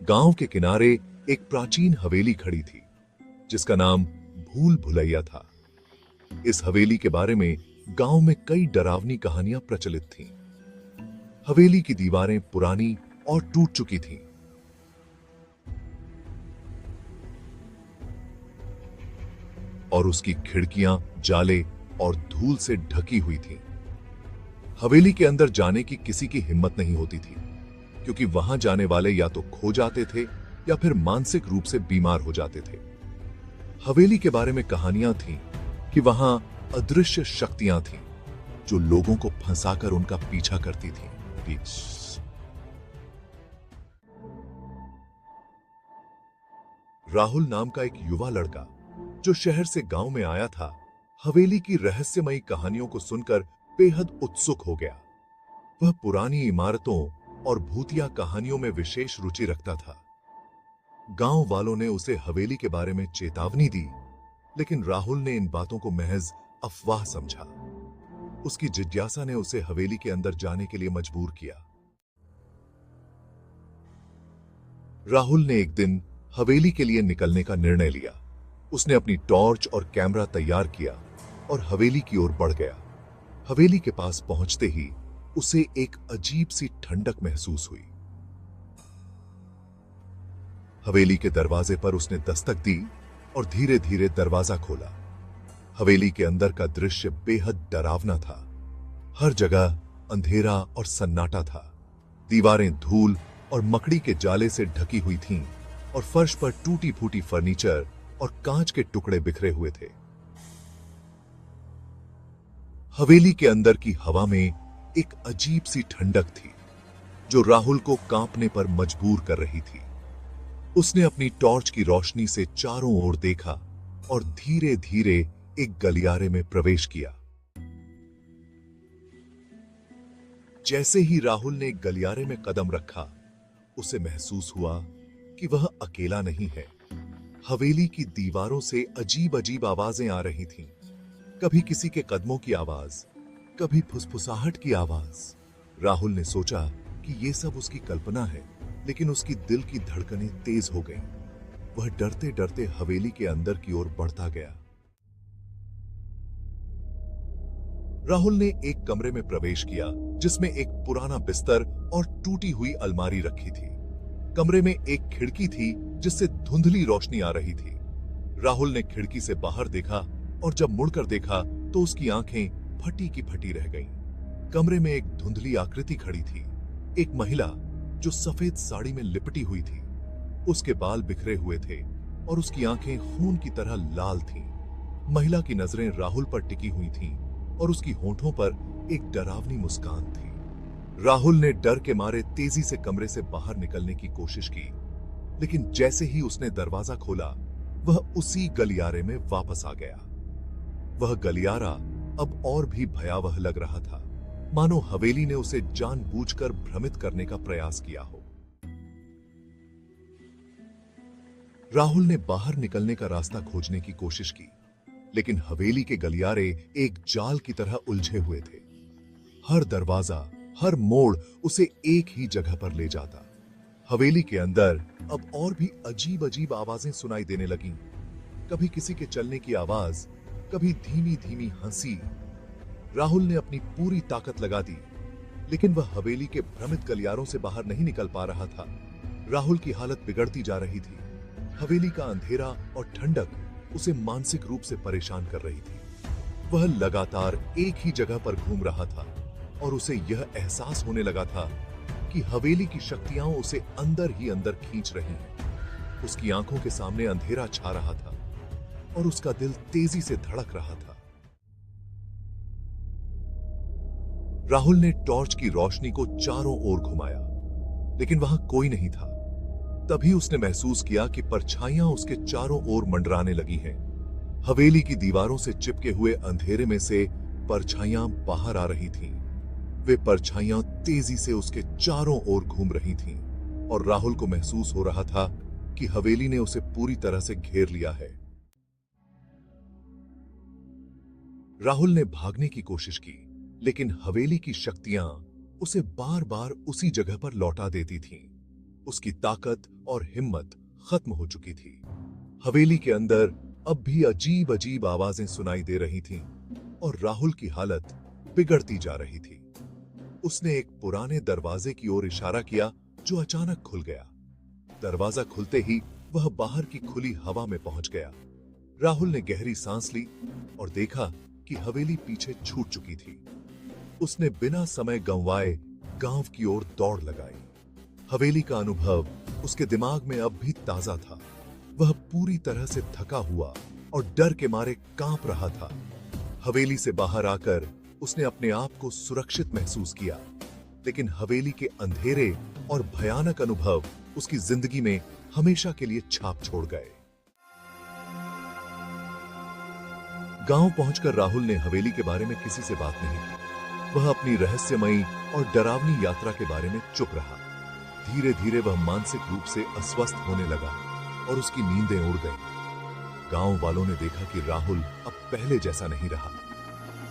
गांव के किनारे एक प्राचीन हवेली खड़ी थी जिसका नाम भूल भुलैया था। इस हवेली के बारे में गांव में कई डरावनी कहानियां प्रचलित थीं। हवेली की दीवारें पुरानी और टूट चुकी थीं। और उसकी खिड़कियां जाले और धूल से ढकी हुई थीं। हवेली के अंदर जाने की किसी की हिम्मत नहीं होती थी, क्योंकि वहां जाने वाले या तो खो जाते थे या फिर मानसिक रूप से बीमार हो जाते थे। हवेली के बारे में कहानियां थीं कि वहां अदृश्य शक्तियां थीं जो लोगों को फंसाकर उनका पीछा करती थीं। राहुल नाम का एक युवा लड़का जो शहर से गांव में आया था, हवेली की रहस्यमयी कहानियों को सुनकर बेहद उत्सुक हो गया। वह पुरानी इमारतों और भूतिया कहानियों में विशेष रुचि रखता था। गांव वालों ने उसे हवेली के बारे में चेतावनी दी, लेकिन राहुल ने इन बातों को महज अफवाह समझा। उसकी जिज्ञासा ने उसे हवेली के अंदर जाने के लिए मजबूर किया। राहुल ने एक दिन हवेली के लिए निकलने का निर्णय लिया। उसने अपनी टॉर्च और कैमरा तैयार किया और हवेली की ओर बढ़ गया। हवेली के पास पहुंचते ही उसे एक अजीब सी ठंडक महसूस हुई। हवेली के दरवाजे पर उसने दस्तक दी और धीरे धीरे दरवाजा खोला। हवेली के अंदर का दृश्य बेहद डरावना था। हर जगह अंधेरा और सन्नाटा था। दीवारें धूल और मकड़ी के जाले से ढकी हुई थीं और फर्श पर टूटी फूटी फर्नीचर और कांच के टुकड़े बिखरे हुए थे। हवेली के अंदर की हवा में एक अजीब सी ठंडक थी जो राहुल को कांपने पर मजबूर कर रही थी। उसने अपनी टॉर्च की रोशनी से चारों ओर देखा और धीरे धीरे एक गलियारे में प्रवेश किया। जैसे ही राहुल ने गलियारे में कदम रखा, उसे महसूस हुआ कि वह अकेला नहीं है। हवेली की दीवारों से अजीब अजीब आवाजें आ रही थीं। कभी किसी के कदमों की आवाज, कभी फुसफुसाहट की आवाज। राहुल ने सोचा कि यह सब उसकी कल्पना है, लेकिन उसकी दिल की धड़कनें तेज हो गईं। वह डरते डरते हवेली के अंदर की ओर बढ़ता गया। राहुल ने एक कमरे में प्रवेश किया जिसमें एक पुराना बिस्तर और टूटी हुई अलमारी रखी थी। कमरे में एक खिड़की थी जिससे धुंधली रोशनी आ रही थी। राहुल ने खिड़की से बाहर देखा और जब मुड़कर देखा तो उसकी आंखें फटी की फटी रह गईं। कमरे में एक धुंधली आकृति खड़ी थी, एक महिला जो सफेद साड़ी में लिपटी हुई थी। उसके बाल बिखरे हुए थे और उसकी आंखें खून की तरह लाल थीं। महिला की नजरें राहुल पर टिकी हुई थीं और उसकी होठों पर एक डरावनी मुस्कान थी। राहुल ने डर के मारे तेजी से कमरे से बाहर निकलने की कोशिश की, लेकिन जैसे ही उसने दरवाजा खोला, वह उसी गलियारे में वापस आ गया। वह गलियारा अब और भी भयावह लग रहा था, मानो हवेली ने उसे जानबूझकर भ्रमित करने का प्रयास किया हो। राहुल ने बाहर निकलने का रास्ता खोजने की कोशिश की, लेकिन हवेली के गलियारे एक जाल की तरह उलझे हुए थे। हर दरवाजा, हर मोड़ उसे एक ही जगह पर ले जाता। हवेली के अंदर अब और भी अजीब अजीब आवाजें सुनाई देने लगीं। कभी किसी के चलने की आवाज, कभी धीमी धीमी हंसी। राहुल ने अपनी पूरी ताकत लगा दी, लेकिन वह हवेली के भ्रमित गलियारों से बाहर नहीं निकल पा रहा था। राहुल की हालत बिगड़ती जा रही थी। हवेली का अंधेरा और ठंडक उसे मानसिक रूप से परेशान कर रही थी। वह लगातार एक ही जगह पर घूम रहा था और उसे यह एहसास होने लगा था कि हवेली की शक्तियां उसे अंदर ही अंदर खींच रही हैं। उसकी आंखों के सामने अंधेरा छा रहा था और उसका दिल तेजी से धड़क रहा था। राहुल ने टॉर्च की रोशनी को चारों ओर घुमाया, लेकिन वहां कोई नहीं था। तभी उसने महसूस किया कि परछाइयां उसके चारों ओर मंडराने लगी हैं। हवेली की दीवारों से चिपके हुए अंधेरे में से परछाइयां बाहर आ रही थीं। वे परछाइयां तेजी से उसके चारों ओर घूम रही थीं और राहुल को महसूस हो रहा था कि हवेली ने उसे पूरी तरह से घेर लिया है। राहुल ने भागने की कोशिश की, लेकिन हवेली की शक्तियां उसे बार बार उसी जगह पर लौटा देती थीं। उसकी ताकत और हिम्मत खत्म हो चुकी थी। हवेली के अंदर अब भी अजीब अजीब आवाजें सुनाई दे रही थीं और राहुल की हालत बिगड़ती जा रही थी। उसने एक पुराने दरवाजे की ओर इशारा किया जो अचानक खुल गया। दरवाजा खुलते ही वह बाहर की खुली हवा में पहुंच गया। राहुल ने गहरी सांस ली और देखा कि हवेली पीछे छूट चुकी थी। उसने बिना समय गंवाए गांव की ओर दौड़ लगाई। हवेली का अनुभव उसके दिमाग में अब भी ताजा था। वह पूरी तरह से थका हुआ और डर के मारे कांप रहा था। हवेली से बाहर आकर उसने अपने आप को सुरक्षित महसूस किया, लेकिन हवेली के अंधेरे और भयानक अनुभव उसकी जिंदगी में हमेशा के लिए छाप छोड़ गए। गांव पहुंचकर राहुल ने हवेली के बारे में किसी से बात नहीं की। वह अपनी रहस्यमयी और डरावनी यात्रा के बारे में चुप रहा। धीरे धीरे वह मानसिक रूप से अस्वस्थ होने लगा और उसकी नींदें उड़ गईं। गांव वालों ने देखा कि राहुल अब पहले जैसा नहीं रहा।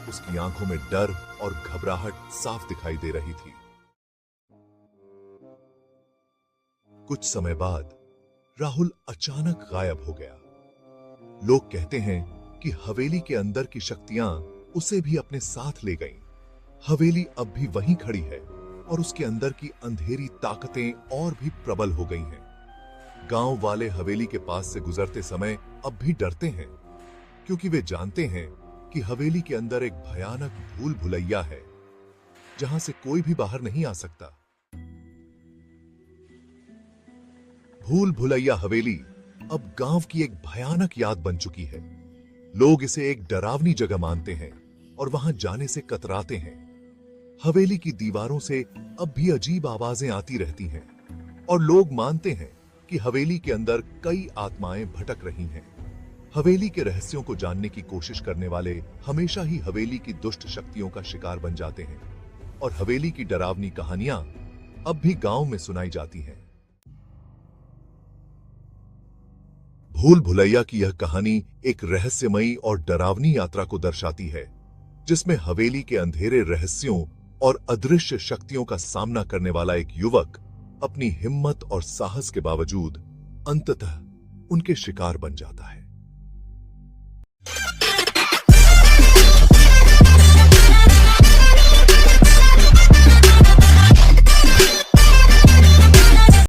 उसकी आंखों में डर और घबराहट साफ दिखाई दे रही थी। कुछ समय बाद राहुल अचानक गायब हो गया। लोग कहते हैं कि हवेली के अंदर की शक्तियां उसे भी अपने साथ ले गईं। हवेली अब भी वहीं खड़ी है और उसके अंदर की अंधेरी ताकतें और भी प्रबल हो गई हैं। गांव वाले हवेली के पास से गुजरते समय अब भी डरते हैं, क्योंकि वे जानते हैं कि हवेली के अंदर एक भयानक भूल भुलैया है, जहां से कोई भी बाहर नहीं आ सकता। भूल भुलैया हवेली अब गांव की एक भयानक याद बन चुकी है। लोग इसे एक डरावनी जगह मानते हैं और वहां जाने से कतराते हैं। हवेली की दीवारों से अब भी अजीब आवाजें आती रहती हैं और लोग मानते हैं कि हवेली के अंदर कई आत्माएं भटक रही हैं। हवेली के रहस्यों को जानने की कोशिश करने वाले हमेशा ही हवेली की दुष्ट शक्तियों का शिकार बन जाते हैं और हवेली की डरावनी कहानियां अब भी गांव में सुनाई जाती हैं। भूल भुलैया की यह कहानी एक रहस्यमयी और डरावनी यात्रा को दर्शाती है, जिसमें हवेली के अंधेरे रहस्यों और अदृश्य शक्तियों का सामना करने वाला एक युवक अपनी हिम्मत और साहस के बावजूद अंततः उनके शिकार बन जाता है।